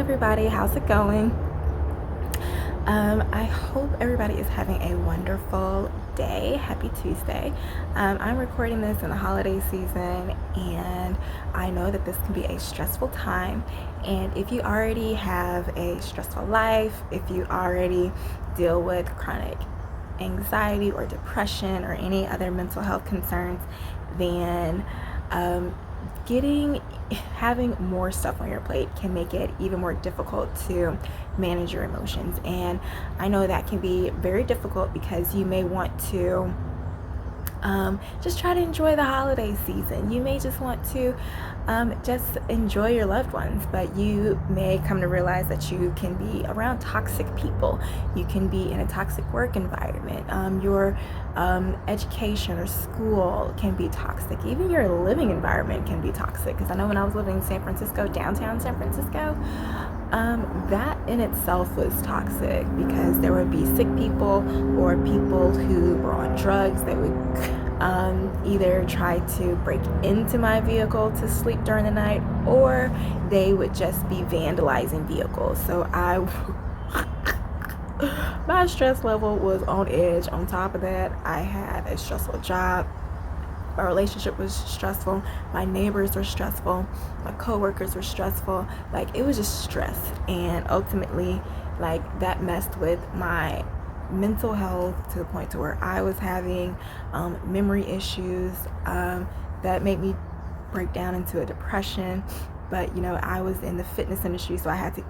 everybody, how's it going? I hope everybody is having a wonderful day. Happy Tuesday. I'm recording this in the holiday season, and I know that this can be a stressful time. And if you already have a stressful life, if you already deal with chronic anxiety or depression or any other mental health concerns, then having more stuff on your plate can make it even more difficult to manage your emotions. And I know that can be very difficult because you may want to just try to enjoy the holiday season. You may just want to just enjoy your loved ones, but you may come to realize that you can be around toxic people. You can be in a toxic work environment. Your education or school can be toxic. Even your living environment can be toxic. Because I know when I was living in San Francisco, downtown San Francisco, that in itself was toxic because there would be sick people or people who were on drugs that would either try to break into my vehicle to sleep during the night, or they would just be vandalizing vehicles. So my stress level was on edge. On top of that, I had a stressful job. My relationship was stressful. My neighbors were stressful. My coworkers were stressful. Like, it was just stress. And ultimately, like, that messed with my mental health to the point to where I was having memory issues that made me break down into a depression. But, I was in the fitness industry, so I had to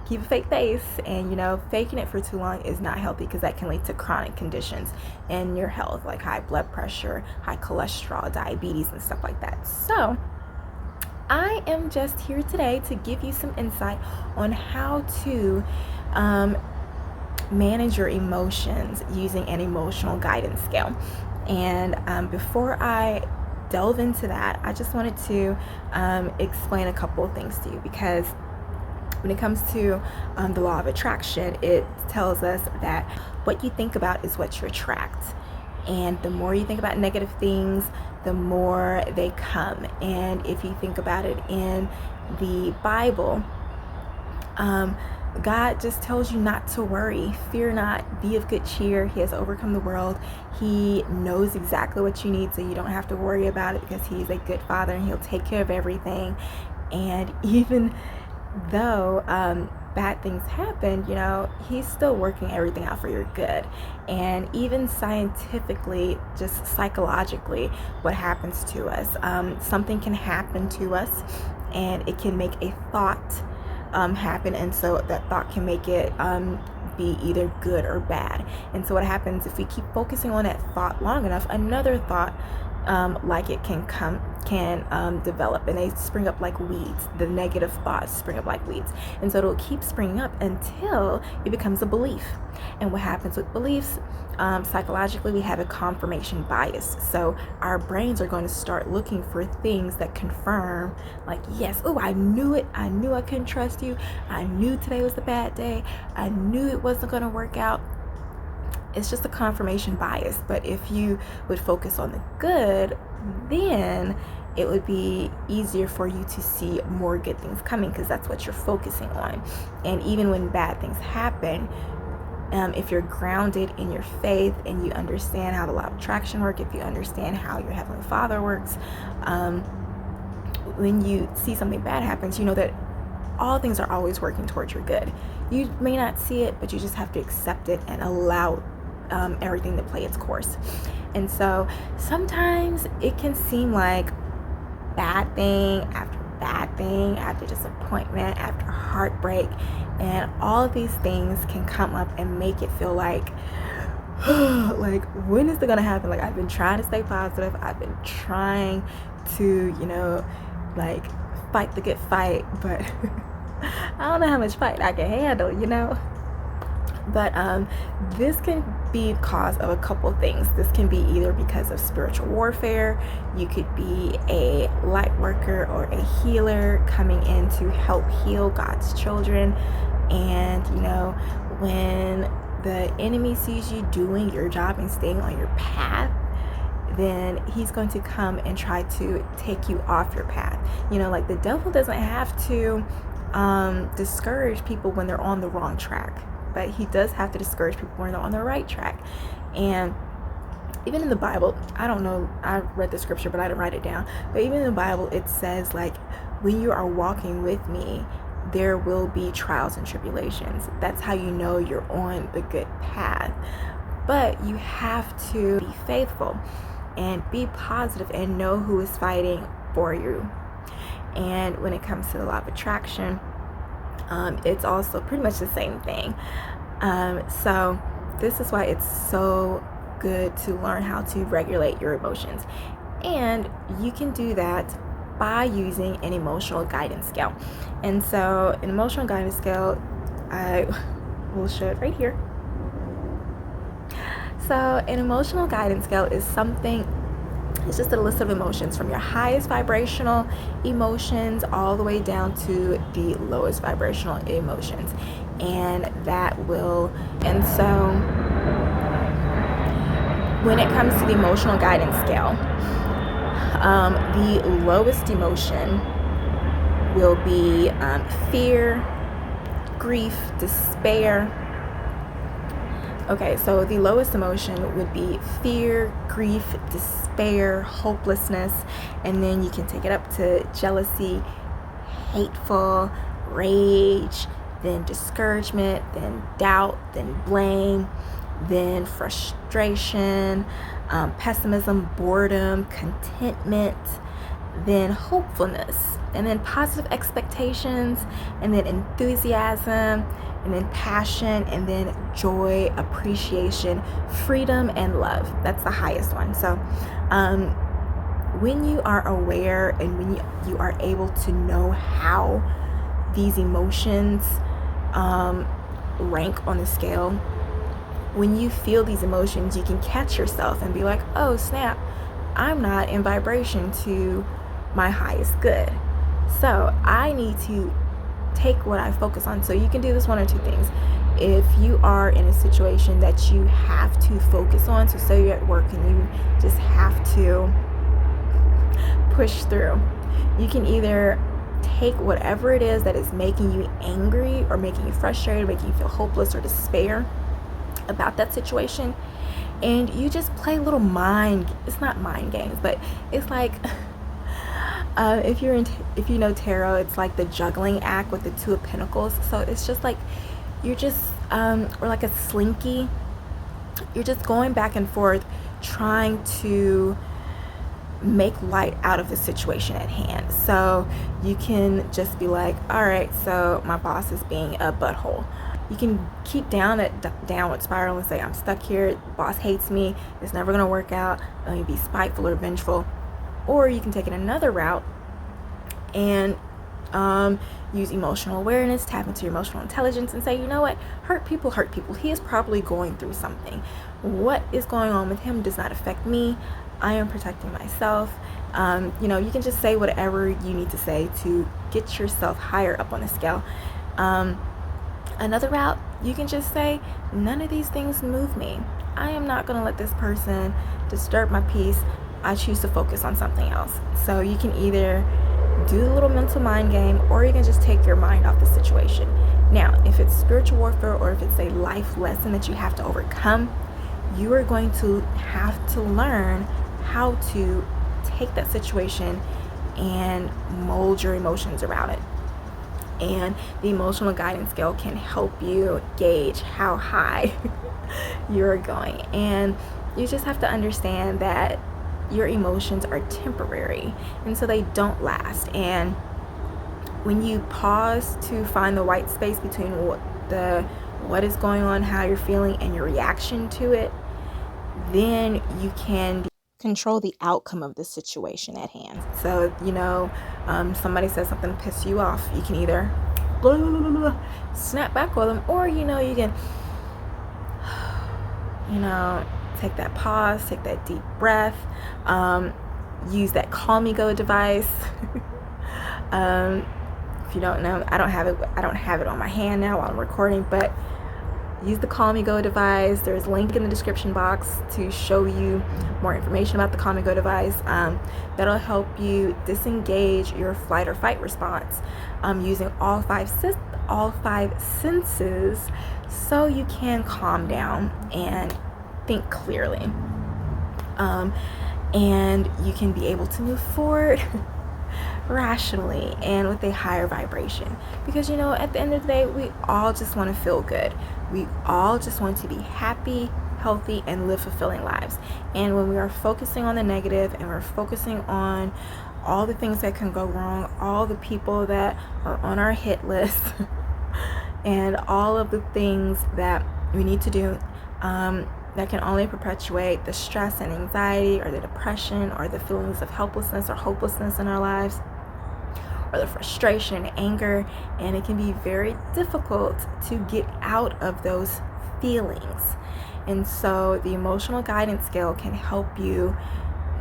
keep a fake face, and faking it for too long is not healthy because that can lead to chronic conditions in your health, like high blood pressure, high cholesterol, diabetes, and stuff like that. So I am just here today to give you some insight on how to manage your emotions using an emotional guidance scale. And before I delve into that, I just wanted to explain a couple of things to you, because when it comes to the law of attraction, it tells us that what you think about is what you attract. And the more you think about negative things, the more they come. And if you think about it in the Bible, God just tells you not to worry. Fear not, be of good cheer. He has overcome the world. He knows exactly what you need, so you don't have to worry about it, because he's a good father and he'll take care of everything. And even though bad things happen, he's still working everything out for your good. And even scientifically, just psychologically, what happens to us, something can happen to us and it can make a thought happen, and so that thought can make it be either good or bad. And so what happens if we keep focusing on that thought long enough, another thought like it can develop, and they spring up like weeds. The negative thoughts spring up like weeds, and so it'll keep springing up until it becomes a belief. And what happens with beliefs, psychologically, we have a confirmation bias. So our brains are going to start looking for things that confirm, like, yes, oh, I knew it, I knew I couldn't trust you, I knew today was a bad day, I knew it wasn't going to work out. It's just a confirmation bias. But if you would focus on the good, then it would be easier for you to see more good things coming, because that's what you're focusing on. And even when bad things happen, if you're grounded in your faith and you understand how the law of attraction works, if you understand how your Heavenly Father works, when you see something bad happens, you know that all things are always working towards your good. You may not see it, but you just have to accept it and allow everything to play its course. And so sometimes it can seem like bad thing after disappointment, after heartbreak, and all of these things can come up and make it feel like like, when is it gonna happen? Like, I've been trying to stay positive, I've been trying to like fight the good fight, but I don't know how much fight I can handle, But this can be cause of a couple things. This can be either because of spiritual warfare. You could be a light worker or a healer coming in to help heal God's children. And when the enemy sees you doing your job and staying on your path, then he's going to come and try to take you off your path. Like, the devil doesn't have to discourage people when they're on the wrong track, but he does have to discourage people when they're on the right track. And even in the Bible, I don't know, I read the scripture, but I didn't write it down. But even in the Bible, it says, like, when you are walking with me, there will be trials and tribulations. That's how you know you're on the good path. But you have to be faithful and be positive and know who is fighting for you. And when it comes to the law of attraction, it's also pretty much the same thing. So this is why it's so good to learn how to regulate your emotions. And you can do that by using an emotional guidance scale. And so an emotional guidance scale, I will show it right here. So an emotional guidance scale is something, it's just a list of emotions from your highest vibrational emotions all the way down to the lowest vibrational emotions. And so when it comes to the emotional guidance scale, the lowest emotion will be fear, grief, despair. Okay, so the lowest emotion would be fear, grief, despair, hopelessness, and then you can take it up to jealousy, hateful, rage, then discouragement, then doubt, then blame, then frustration, pessimism, boredom, contentment, then hopefulness, and then positive expectations, and then enthusiasm, and then passion, and then joy, appreciation, freedom, and love. That's the highest one. So when you are aware and when you are able to know how these emotions rank on the scale, when you feel these emotions, you can catch yourself and be like, oh snap, I'm not in vibration to my highest good. So I need to take what I focus on. So you can do this one or two things. If you are in a situation that you have to focus on, so say you're at work and you just have to push through, you can either take whatever it is that is making you angry or making you frustrated, making you feel hopeless or despair about that situation, and you just play little it's not mind games, but it's like if you know tarot, it's like the juggling act with the Two of Pentacles. So it's just like you're just or like a slinky, you're just going back and forth trying to make light out of the situation at hand. So you can just be like, all right, so my boss is being a butthole. You can keep down that downward spiral and say, I'm stuck here, the boss hates me, it's never going to work out, let me be spiteful or vengeful. Or you can take it another route and use emotional awareness, tap into your emotional intelligence and say, you know what, hurt people. He is probably going through something. What is going on with him does not affect me. I am protecting myself. You can just say whatever you need to say to get yourself higher up on the scale. Another route, you can just say, none of these things move me. I am not going to let this person disturb my peace. I choose to focus on something else. So you can either do the little mental mind game, or you can just take your mind off the situation. Now, if it's spiritual warfare or if it's a life lesson that you have to overcome, you are going to have to learn how to take that situation and mold your emotions around it. And the emotional guidance scale can help you gauge how high you're going. And you just have to understand that your emotions are temporary, and so they don't last. And when you pause to find the white space between what is going on, how you're feeling, and your reaction to it, then you can control the outcome of the situation at hand. So, somebody says something to piss you off, you can either snap back with them, or you can take that pause, take that deep breath, use that call me go device. If you don't know, I don't have it on my hand now while I'm recording, but use the Call Me Go device. There's a link in the description box to show you more information about the Call Me Go device. That'll help you disengage your flight or fight response using all five senses, so you can calm down and think clearly. And you can be able to move forward rationally and with a higher vibration, because at the end of the day, we all just want to feel good. We all just want to be happy, healthy, and live fulfilling lives. And when we are focusing on the negative and we're focusing on all the things that can go wrong, all the people that are on our hit list and all of the things that we need to do that can only perpetuate the stress and anxiety or the depression or the feelings of helplessness or hopelessness in our lives, or the frustration and anger, and it can be very difficult to get out of those feelings. And so the emotional guidance scale can help you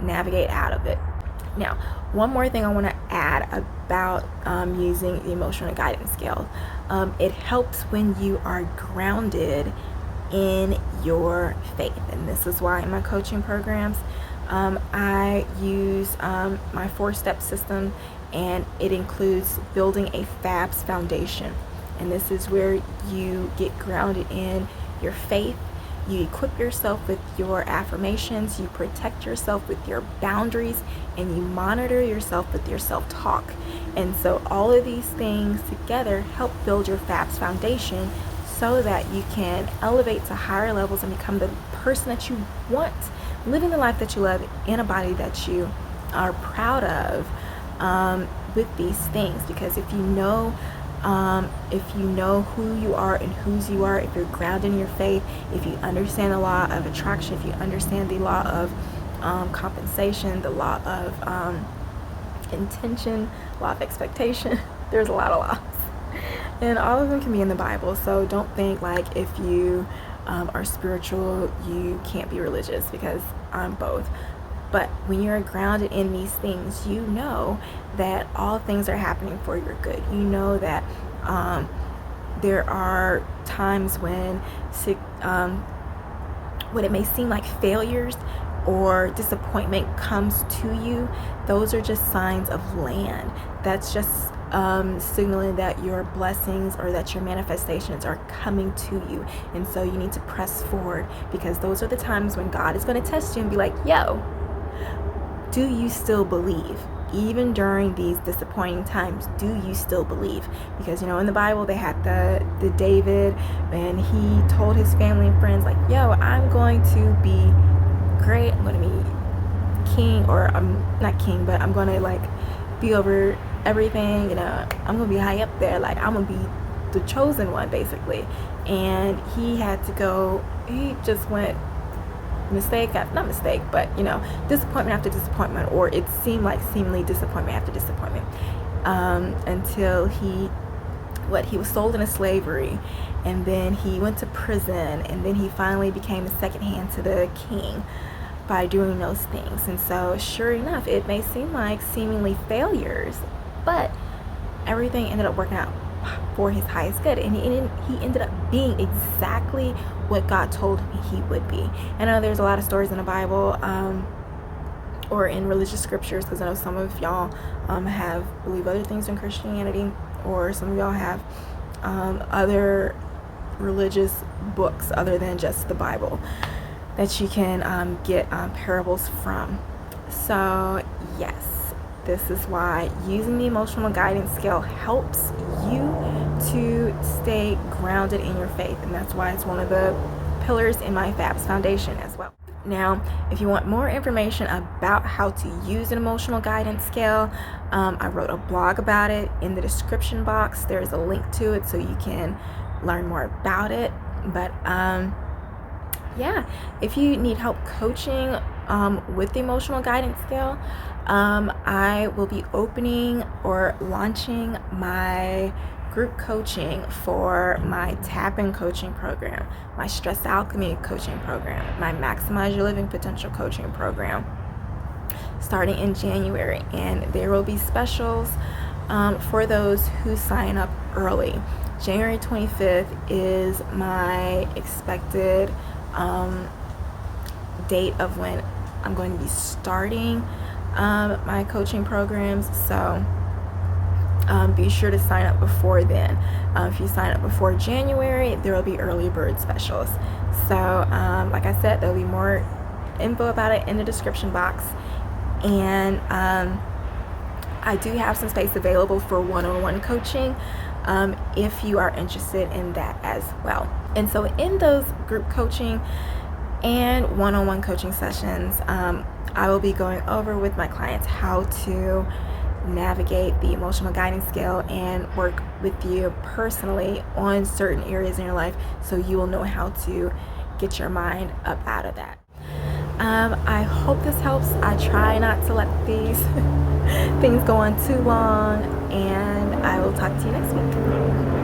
navigate out of it. Now, one more thing I want to add about using the emotional guidance scale. It helps when you are grounded in your faith. And this is why in my coaching programs, I use my 4-step system, and it includes building a FABS foundation. And this is where you get grounded in your faith. You equip yourself with your affirmations, you protect yourself with your boundaries, and you monitor yourself with your self-talk. And so all of these things together help build your FABS foundation, so that you can elevate to higher levels and become the person that you want, living the life that you love in a body that you are proud of, with these things. Because if you know who you are and whose you are, if you're grounded in your faith, if you understand the law of attraction, if you understand the law of compensation, the law of intention, law of expectation, there's a lot of laws. And all of them can be in the Bible. So don't think like if you are spiritual, you can't be religious, because I'm both. But when you're grounded in these things, you know that all things are happening for your good. You know that there are times when it may seem like failures or disappointment comes to you. Those are just signs of land. That's just signaling that your blessings or that your manifestations are coming to you. And so you need to press forward, because those are the times when God is going to test you and be like, yo, do you still believe? Even during these disappointing times, do you still believe? Because in the Bible they had the David, and he told his family and friends like, yo, I'm going to be great, I'm going to be king, or I'm not king, but I'm going to like be over everything, I'm gonna be high up there, like I'm gonna be the chosen one, basically. And he just went not mistake, but disappointment after disappointment, or it seemed like seemingly disappointment after disappointment, until he was sold into slavery, and then he went to prison, and then he finally became the second hand to the king by doing those things. And so sure enough, it may seem like seemingly failures, but everything ended up working out for his highest good, and he ended up being exactly what God told him he would be. And I know there's a lot of stories in the Bible or in religious scriptures, because I know some of y'all believe other things in Christianity, or some of y'all have other religious books other than just the Bible that you can get parables from. So yes, this is why using the emotional guidance scale helps you to stay grounded in your faith, and that's why it's one of the pillars in my FABS foundation as well. Now, if you want more information about how to use an emotional guidance scale, I wrote a blog about it. In the description box, there's a link to it so you can learn more about it. But yeah, if you need help coaching with the emotional guidance scale, I will be opening or launching my group coaching for my tap-in coaching program, my stress alchemy coaching program, my maximize your living potential coaching program, starting in January. And there will be specials for those who sign up early. January 25th is my expected date of when I'm going to be starting my coaching programs. So be sure to sign up before then. If you sign up before January, there will be early bird specials. So like I said, there'll be more info about it in the description box. And I do have some space available for one-on-one coaching if you are interested in that as well. And so in those group coaching and one-on-one coaching sessions, I will be going over with my clients how to navigate the emotional guiding scale and work with you personally on certain areas in your life, so you will know how to get your mind up out of that. I hope this helps. I try not to let these things go on too long, and I will talk to you next week.